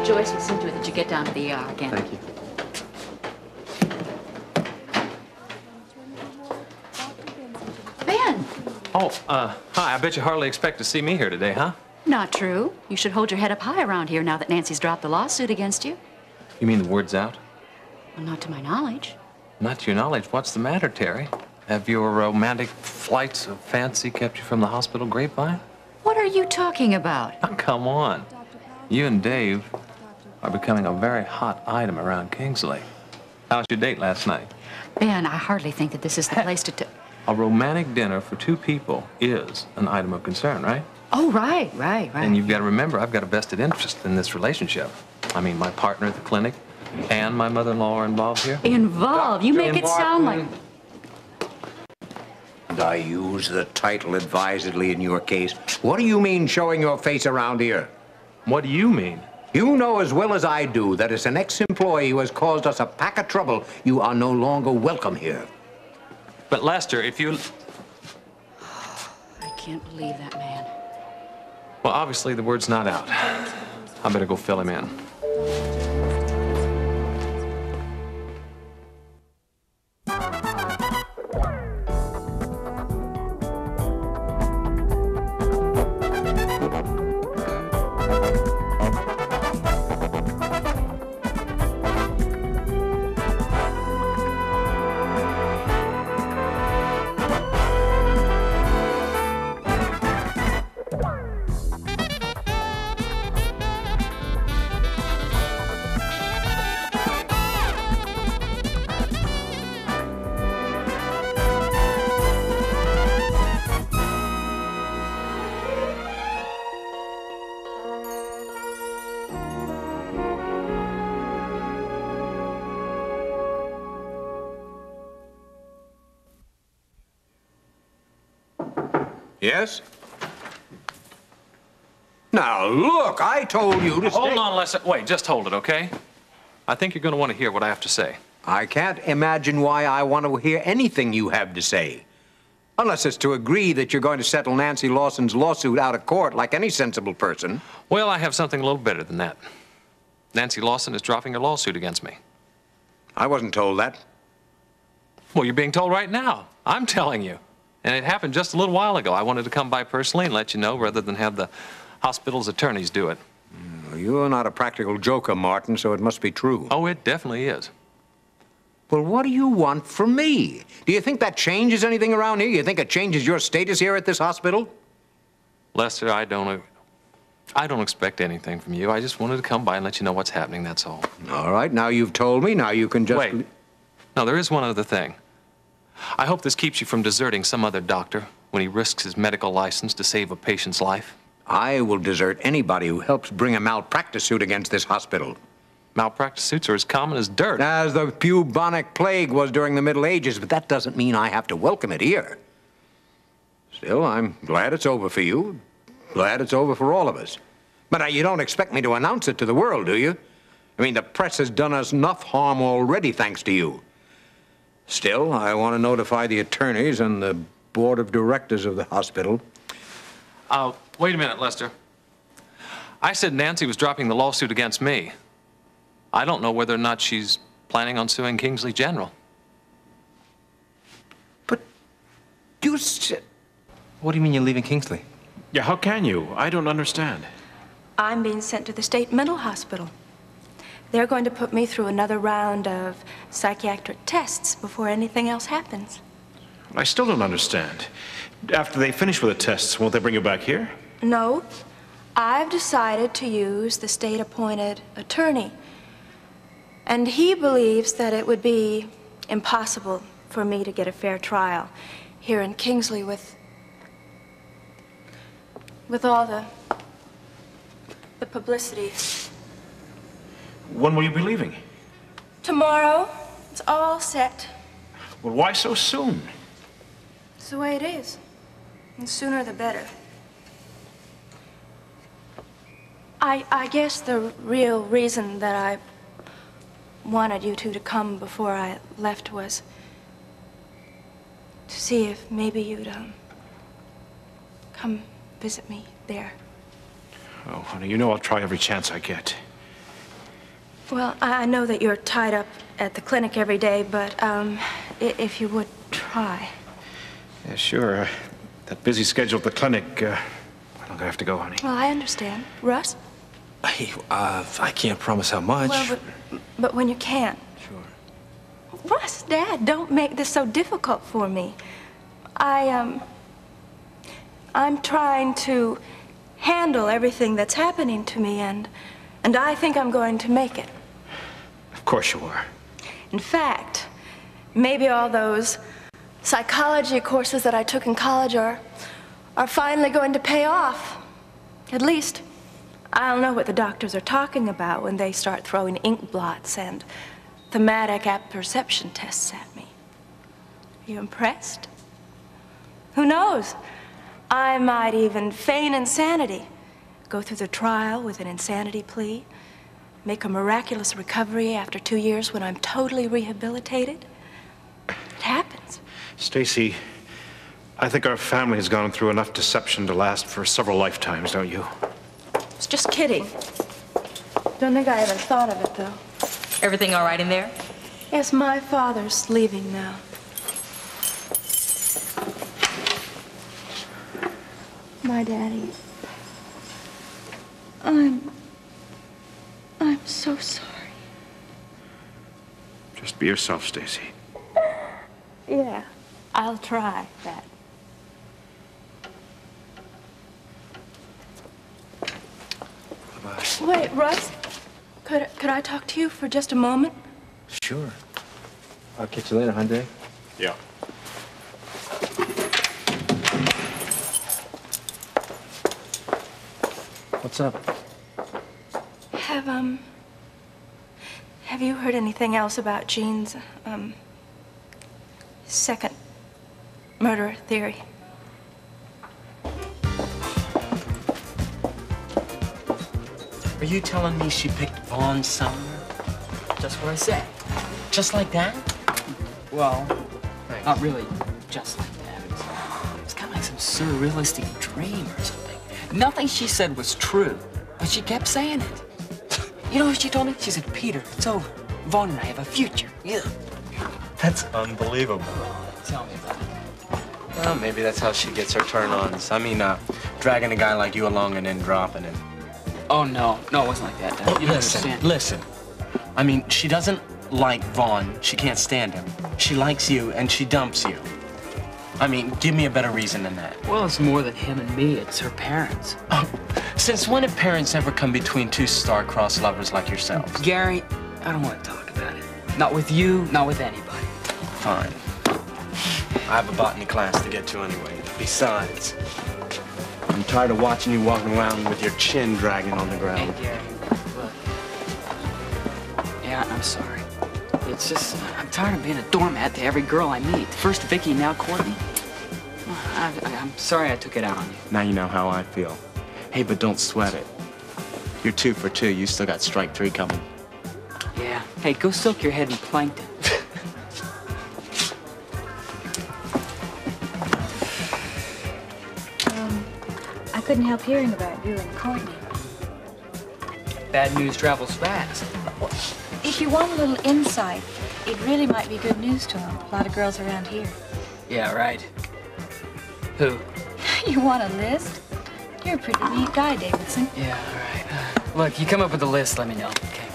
Joyce will see to it that you get down to the ER again. Thank you. Ben! Oh, hi. I bet you hardly expect to see me here today, huh? Not true. You should hold your head up high around here now that Nancy's dropped the lawsuit against you. You mean the word's out? Well, not to my knowledge. Not to your knowledge. What's the matter, Terry? Have your romantic flights of fancy kept you from the hospital grapevine? What are you talking about? Oh, come on. You and Dave are becoming a very hot item around Kingsley. How was your date last night? Ben, I hardly think that this is the place to... A romantic dinner for two people is an item of concern, right? Oh, right. And you've got to remember, I've got a vested interest in this relationship. I mean, my partner at the clinic and my mother-in-law are involved here. Involved? You make it sound like... And I use the title advisedly in your case. What do you mean showing your face around here? What do you mean? You know as well as I do that as an ex-employee who has caused us a pack of trouble, you are no longer welcome here. But Lester, if you... I can't believe that man. Well, obviously the word's not out. I better go fill him in. Yes? Now, look, I told you to Hold on, Lester. Wait, just hold it, okay? I think you're going to want to hear what I have to say. I can't imagine why I want to hear anything you have to say. Unless it's to agree that you're going to settle Nancy Lawson's lawsuit out of court like any sensible person. Well, I have something a little better than that. Nancy Lawson is dropping her lawsuit against me. I wasn't told that. Well, you're being told right now. I'm telling you. And it happened just a little while ago. I wanted to come by personally and let you know rather than have the hospital's attorneys do it. Well, you're not a practical joker, Martin, so it must be true. Oh, it definitely is. Well, what do you want from me? Do you think that changes anything around here? You think it changes your status here at this hospital? Lester, I don't expect anything from you. I just wanted to come by and let you know what's happening, that's all. All right, now you've told me. Now you can just... Wait. No, there is one other thing. I hope this keeps you from deserting some other doctor when he risks his medical license to save a patient's life. I will desert anybody who helps bring a malpractice suit against this hospital. Malpractice suits are as common as dirt. As the bubonic plague was during the Middle Ages, but that doesn't mean I have to welcome it here. Still, I'm glad it's over for you. Glad it's over for all of us. But you don't expect me to announce it to the world, do you? I mean, the press has done us enough harm already, thanks to you. Still, I want to notify the attorneys and the board of directors of the hospital. Wait a minute, Lester. I said Nancy was dropping the lawsuit against me. I don't know whether or not she's planning on suing Kingsley General. But you said... What do you mean you're leaving Kingsley? Yeah, how can you? I don't understand. I'm being sent to the state mental hospital. They're going to put me through another round of psychiatric tests before anything else happens. I still don't understand. After they finish with the tests, won't they bring you back here? No. I've decided to use the state-appointed attorney. And he believes that it would be impossible for me to get a fair trial here in Kingsley with all the publicity. When will you be leaving? Tomorrow. It's all set. Well, why so soon? It's the way it is. And sooner the better. I guess the real reason that I wanted you two to come before I left was to see if maybe you'd come visit me there. Oh, honey, you know I'll try every chance I get. Well, I know that you're tied up at the clinic every day, but if you would try. Yeah, sure. That busy schedule at the clinic, I'm gonna have to go, honey. Well, I understand. Russ? Hey, I can't promise how much. Well, but when you can. Sure. Russ, Dad, don't make this so difficult for me. I'm trying to handle everything that's happening to me, and I think I'm going to make it. Of course you are. In fact, maybe all those psychology courses that I took in college are finally going to pay off. At least, I'll know what the doctors are talking about when they start throwing ink blots and thematic apperception tests at me. Are you impressed? Who knows? I might even feign insanity, go through the trial with an insanity plea, make a miraculous recovery after 2 years when I'm totally rehabilitated. It happens. Stacy, I think our family has gone through enough deception to last for several lifetimes, don't you? I was just kidding. Don't think I even thought of it, though. Everything all right in there? Yes, my father's leaving now. My daddy. I'm so sorry. Just be yourself, Stacy. Yeah, I'll try that. Bye-bye. Wait, Russ, could I talk to you for just a moment? Sure. I'll catch you later, Hyundai. Yeah. What's up? Have you heard anything else about Jean's, second murder theory? Are you telling me she picked Vaughn Sumner? Just what I said. Just like that? Well, not really just like that. It's kind of like some surrealistic dream or something. Nothing she said was true, but she kept saying it. You know what she told me? She said, Peter, it's over. Vaughn and I have a future. Yeah. That's unbelievable. Tell me about it. Well, maybe that's how she gets her turn-ons. I mean, dragging a guy like you along and then dropping him. Oh, no. No, it wasn't like that, Dad. You don't understand. Listen. I mean, she doesn't like Vaughn. She can't stand him. She likes you, and she dumps you. I mean, give me a better reason than that. Well, it's more than him and me. It's her parents. Oh, since when have parents ever come between two star-crossed lovers like yourselves? Gary, I don't want to talk about it. Not with you, not with anybody. Fine. I have a botany class to get to anyway. Besides, I'm tired of watching you walking around with your chin dragging on the ground. Hey, Gary, look. Yeah, I'm sorry. It's just, I'm tired of being a doormat to every girl I meet. First Vicky, now Courtney. I'm sorry I took it out on you. Now you know how I feel. Hey, but don't sweat it. You're 2 for 2. You still got strike 3 coming. Yeah. Hey, go soak your head in plankton. I couldn't help hearing about you and Courtney. Bad news travels fast. If you want a little insight, it really might be good news to them. A lot of girls around here. Yeah, right. Who? You want a list? You're a pretty neat guy, Davidson. Yeah, all right. Look, you come up with a list, let me know, okay?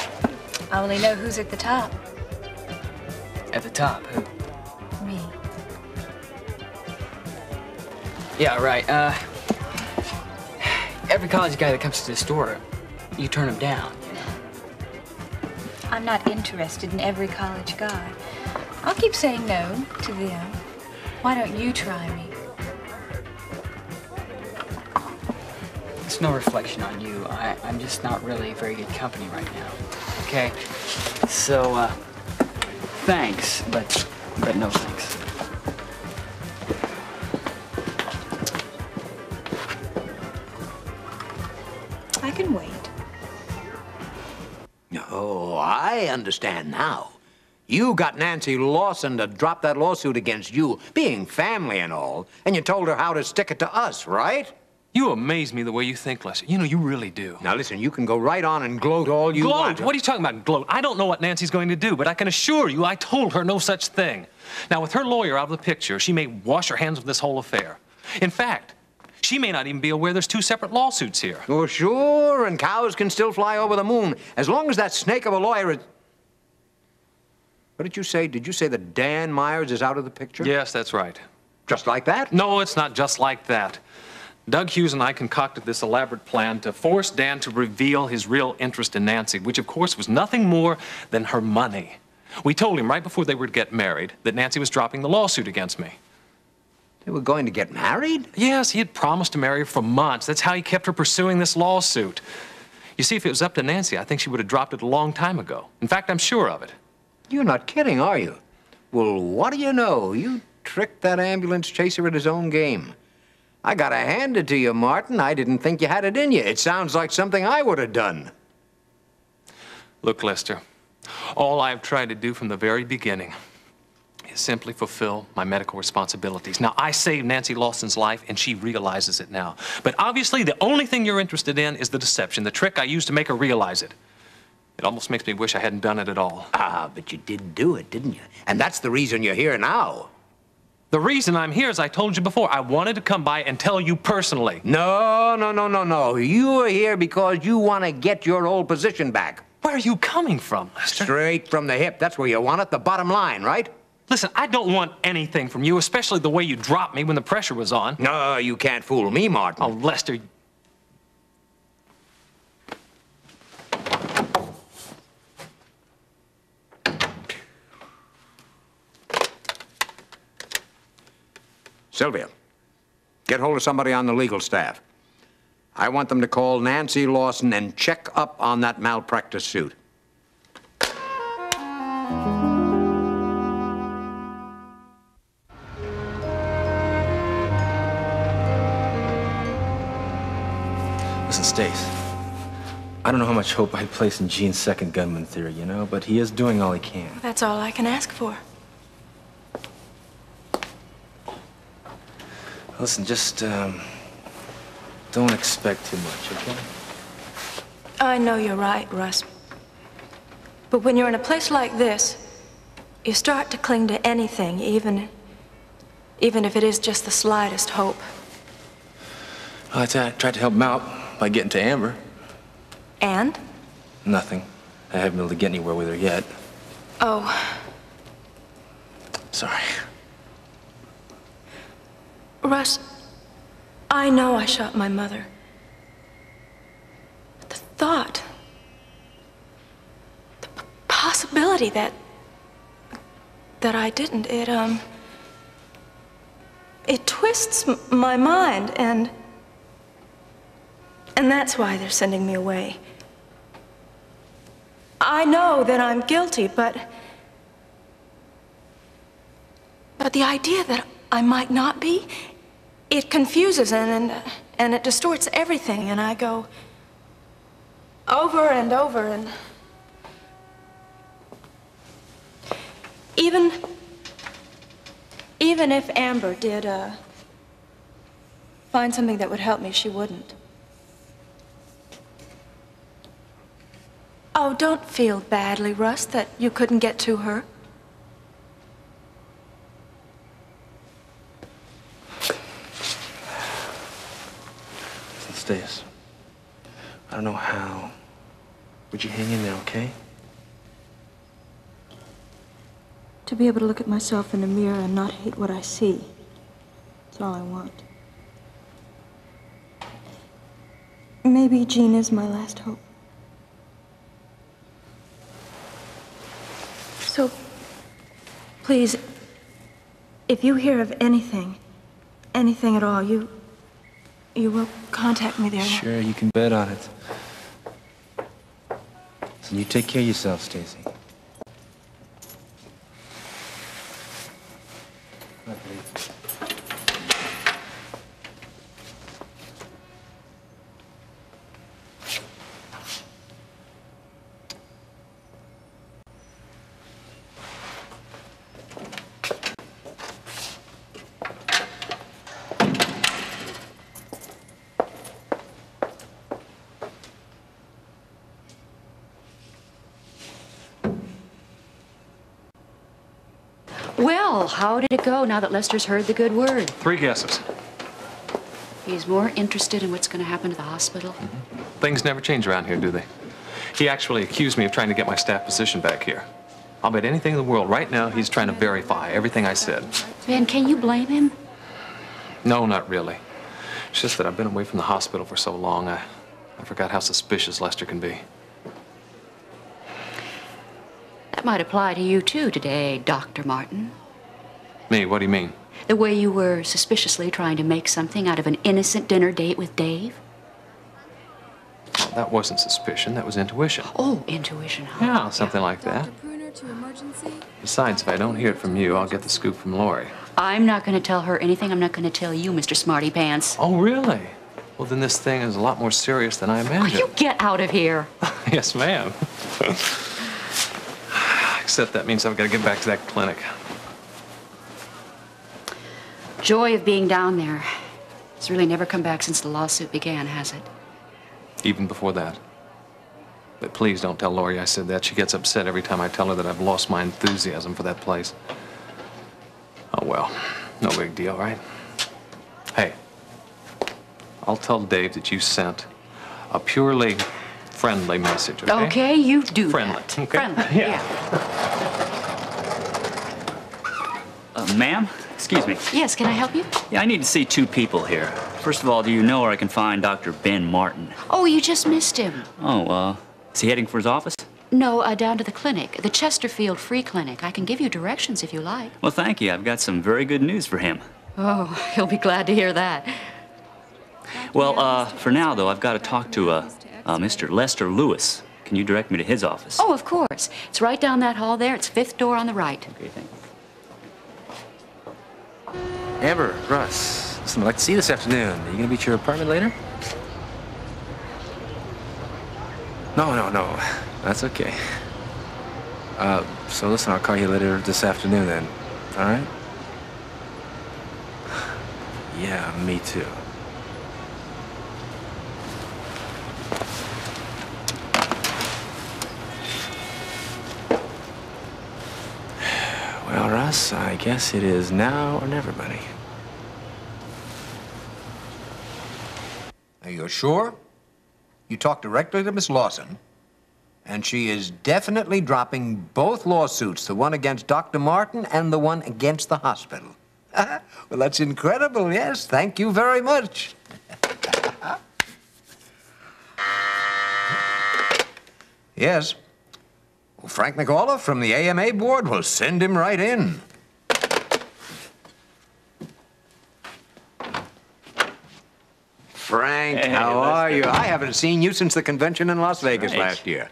I only know who's at the top. At the top, who? Me. Yeah, right. Every college guy that comes to the store, you turn him down, you know? I'm not interested in every college guy. I'll keep saying no to them. Why don't you try me? It's no reflection on you. I'm just not really very good company right now. Okay? So, thanks, but no thanks. I can wait. Oh, I understand now. You got Nancy Lawson to drop that lawsuit against you, being family and all, and you told her how to stick it to us, right? You amaze me the way you think, Lester. You know, you really do. Now listen, you can go right on and gloat all you want. Gloat? What are you talking about, gloat? I don't know what Nancy's going to do, but I can assure you I told her no such thing. Now, with her lawyer out of the picture, she may wash her hands of this whole affair. In fact, she may not even be aware there's 2 separate lawsuits here. Oh, sure, and cows can still fly over the moon, as long as that snake of a lawyer is... What did you say? Did you say that Dan Myers is out of the picture? Yes, that's right. Just like that? No, it's not just like that. Doug Hughes and I concocted this elaborate plan to force Dan to reveal his real interest in Nancy, which, of course, was nothing more than her money. We told him right before they were to get married that Nancy was dropping the lawsuit against me. They were going to get married? Yes, he had promised to marry her for months. That's how he kept her pursuing this lawsuit. You see, if it was up to Nancy, I think she would have dropped it a long time ago. In fact, I'm sure of it. You're not kidding, are you? Well, what do you know? You tricked that ambulance chaser at his own game. I gotta hand it to you, Martin. I didn't think you had it in you. It sounds like something I would have done. Look, Lester, all I've tried to do from the very beginning is simply fulfill my medical responsibilities. Now, I saved Nancy Lawson's life, and she realizes it now. But obviously, the only thing you're interested in is the deception, the trick I used to make her realize it. It almost makes me wish I hadn't done it at all. Ah, but you did do it, didn't you? And that's the reason you're here now. The reason I'm here, as I told you before, I wanted to come by and tell you personally. No. You are here because you want to get your old position back. Where are you coming from, Lester? Straight from the hip. That's where you want it, the bottom line, right? Listen, I don't want anything from you, especially the way you dropped me when the pressure was on. No, you can't fool me, Martin. Oh, Lester. Sylvia, get hold of somebody on the legal staff. I want them to call Nancy Lawson and check up on that malpractice suit. Listen, Stace, I don't know how much hope I place in Gene's second gunman theory, you know, but he is doing all he can. That's all I can ask for. Listen, just, don't expect too much, okay? I know you're right, Russ. But when you're in a place like this, you start to cling to anything, even if it is just the slightest hope. Well, I tried to help him out by getting to Amber. And? Nothing. I haven't been able to get anywhere with her yet. Oh. Sorry. Russ, I know I shot my mother. But the thought, the possibility that I didn't, it twists my mind, and that's why they're sending me away. I know that I'm guilty, but the idea that I might not be, it confuses and it distorts everything, and I go over and over, and even if Amber did find something that would help me, she wouldn't. Oh, don't feel badly, Russ, that you couldn't get to her. Stace, I don't know how. Would you hang in there, okay? To be able to look at myself in the mirror and not hate what I see. That's all I want. Maybe Gene is my last hope. So, please, if you hear of anything at all, you will contact me there. Sure, you can bet on it. So you take care of yourself, Stacy. Well, how did it go now that Lester's heard the good word? 3 guesses. He's more interested in what's going to happen to the hospital. Things never change around here, do they? He actually accused me of trying to get my staff position back here. I'll bet anything in the world right now he's trying to verify everything I said. Ben, can you blame him? No, not really. It's just that I've been away from the hospital for so long, I forgot how suspicious Lester can be. That might apply to you, too, today, Dr. Martin. Me, what do you mean? The way you were suspiciously trying to make something out of an innocent dinner date with Dave. Well, that wasn't suspicion, that was intuition. Oh, intuition, huh? Yeah, something like that. Besides, if I don't hear it from you, I'll get the scoop from Lori. I'm not going to tell her anything I'm not going to tell you, Mr. Smarty Pants. Oh, really? Well, then this thing is a lot more serious than I imagined. Will you get out of here? Yes, ma'am. Except that means I've got to get back to that clinic. Joy of being down there. It's really never come back since the lawsuit began, has it? Even before that. But please don't tell Lori I said that. She gets upset every time I tell her that I've lost my enthusiasm for that place. Oh, well, no big deal, right? Hey, I'll tell Dave that you sent a purely friendly message, okay? Okay, you do Friendly, that. okay? Friendly, Yeah. Ma'am? Excuse me. Yes, can I help you? Yeah, I need to see 2 people here. First of all, do you know where I can find Dr. Ben Martin? Oh, you just missed him. Oh, is he heading for his office? No, down to the clinic, the Chesterfield Free Clinic. I can give you directions if you like. Well, thank you. I've got some very good news for him. Oh, he'll be glad to hear that. Well, for now, though, I've got to talk to Mr. Lester Lewis. Can you direct me to his office? Oh, of course. It's right down that hall there. It's 5th door on the right. Okay, thank you. Amber, Russ, listen, I'd like to see you this afternoon. Are you gonna be at your apartment later? No. That's okay. So listen, I'll call you later this afternoon then. All right? Yeah, me too. Well, Russ, I guess it is now or never, buddy. Are you sure? You talked directly to Miss Lawson, and she is definitely dropping both lawsuits, the one against Dr. Martin and the one against the hospital. Well, that's incredible, yes. Thank you very much. Yes. Well, Frank McAuliffe from the AMA board will send him right in. Frank, Hey, how are Lester. you? I haven't seen you since the convention in Las Vegas Right. last year.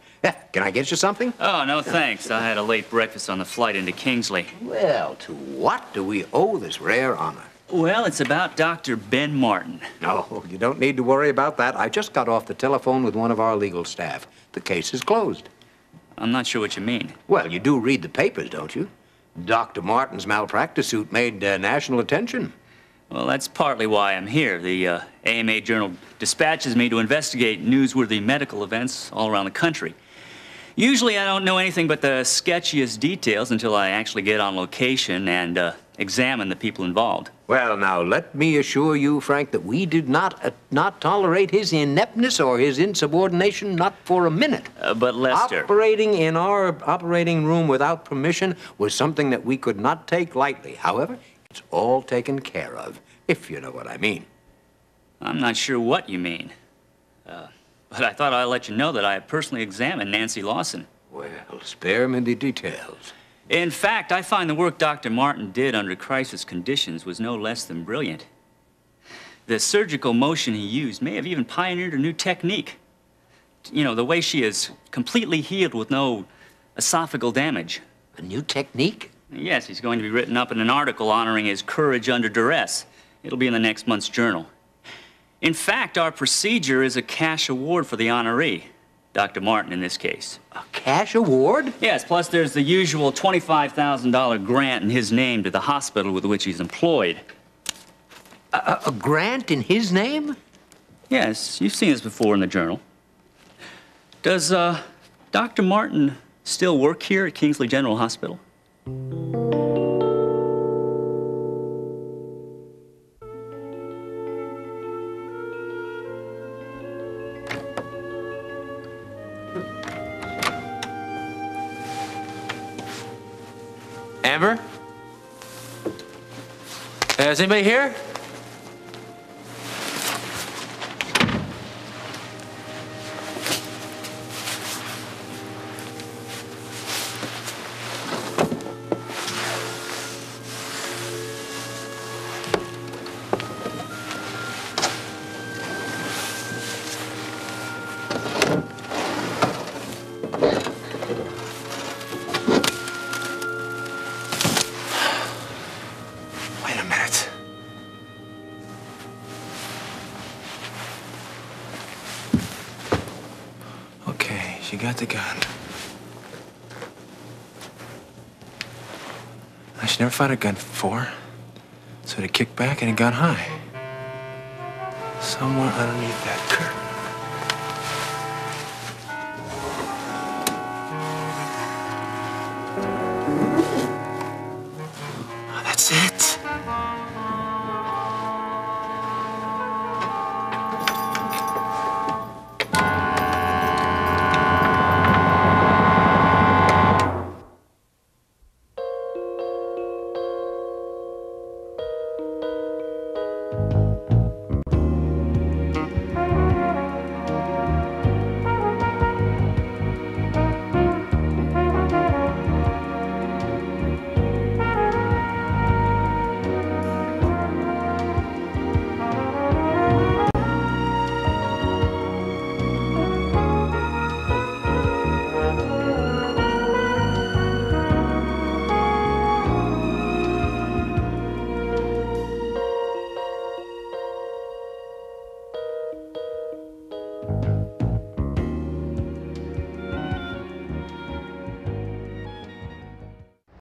Can I get you something? Oh, no, thanks. I had a late breakfast on the flight into Kingsley. Well, to what do we owe this rare honor? Well, it's about Dr. Ben Martin. No, you don't need to worry about that. I just got off the telephone with one of our legal staff. The case is closed. I'm not sure what you mean. Well, you do read the papers, don't you? Dr. Martin's malpractice suit made national attention. Well, that's partly why I'm here. The AMA Journal dispatches me to investigate newsworthy medical events all around the country. Usually I don't know anything but the sketchiest details until I actually get on location and examine the people involved. Well, now, let me assure you, Frank, that we did not tolerate his ineptness or his insubordination, not for a minute. But Lester... Operating in our operating room without permission was something that we could not take lightly. However, it's all taken care of, if you know what I mean. I'm not sure what you mean. But I thought I'd let you know that I personally examined Nancy Lawson. Well, spare me the details. In fact, I find the work Dr. Martin did under crisis conditions was no less than brilliant. The surgical motion he used may have even pioneered a new technique. You know, the way she is completely healed with no esophageal damage. A new technique? Yes, he's going to be written up in an article honoring his courage under duress. It'll be in the next month's journal. In fact, our procedure is a cash award for the honoree, Dr. Martin in this case. A cash award? Yes, plus there's the usual $25,000 grant in his name to the hospital with which he's employed. A grant in his name? Yes, you've seen this before in the journal. Does Dr. Martin still work here at Kingsley General Hospital? Amber? Is anybody here? Wait a minute. Okay, she got the gun. She never fired a gun before, so it kicked back and it got high. Somewhere underneath that curtain.